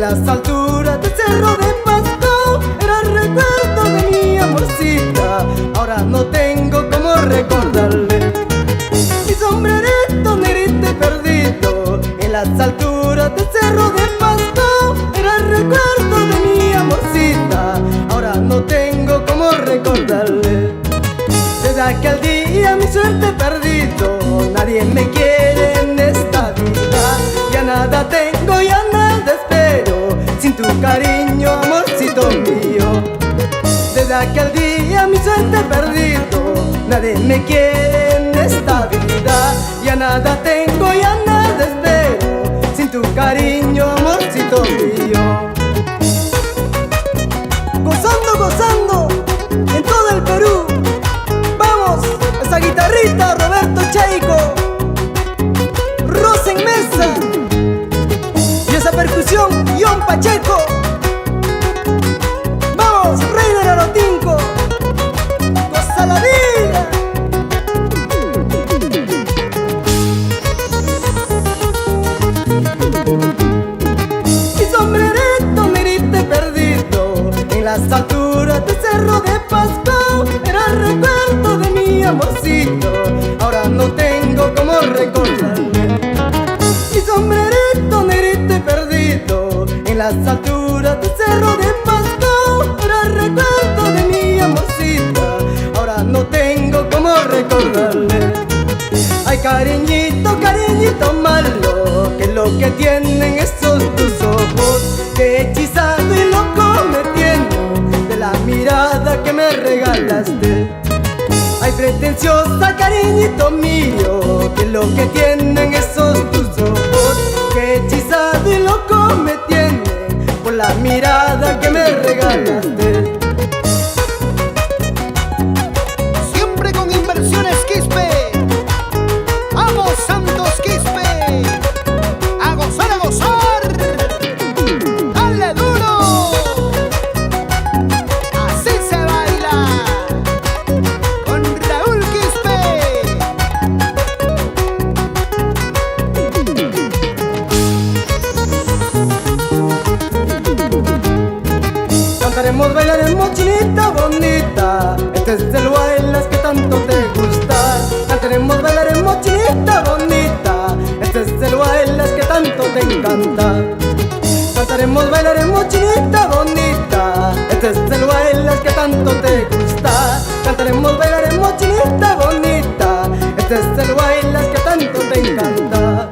las alturas del cerro de Pasco. Era el recuerdo de mi amorcita, ahora no tengo cómo recordarle. Mi sombrerito negrito y perdido en las alturas del cerro de Pasco. Era el recuerdo de mi amorcita, ahora no tengo cómo recordarle. Desde aquel día mi suerte he perdido, nadie me quiere en esta vida. Ya nada tengo, ya nada espero, sin tu cariño, amorcito mío. Desde aquel día mi suerte he perdido, nadie me quiere en esta vida. Ya nada tengo, ya nada espero, sin tu cariño, amorcito mío. Gozando, gozando en todo el Perú. Vamos, esa guitarrita Roberto Chaico, Rosa en mesa, y esa percusión John Pacheco. Vamos, Reiner Arotinco, goza la vida. Mi sombrerito negrito perdido en las alturas del cerro de Pasco. Era el recuerdo de mi amorcito, ahora no tengo cómo recordarle. Mi sombrerito negrito perdido en las alturas del cerro de Pasco. Era el recuerdo de mi amorcita, ahora no tengo cómo recordarle. Ay, cariñito, cariñito malo, que lo que tienen esos tus ojos, que hechizado y loco me tiene de la mirada que me regalaste. Ay, pretenciosa, cariñito mío, que lo que tienen esos tus ojos, que hechizado y loco me tiene por la mirada que me regalaste. Siempre con Inversiones Quispe. ¡Vamos, Santos Quispe! ¡A gozar, a gozar! ¡Dale duro! Así se baila con Raúl Quispe. Cantaremos, bailaremos, chinita bonita, este es el baile que tanto te gusta. Cantaremos, bailaremos, chinita bonita, este es el baile que tanto te encanta. Cantaremos, bailaremos, chinita bonita, este es el baile que tanto te gusta. Cantaremos, bailaremos, chinita bonita, este es el baile que tanto te encanta.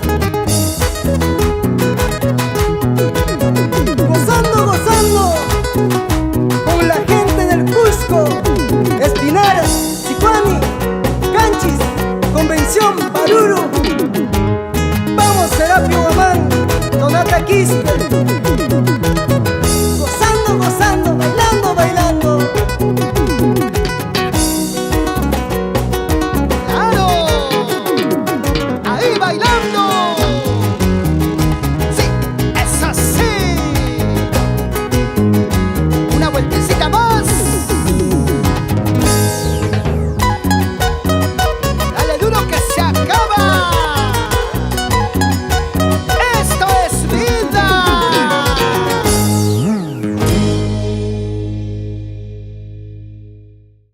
Gozando, gozando con la gente del Cusco, Espinara, Sicuani, Canchis, Convención, Paruro. Vamos, Serapio Guamán, Donata Quispe.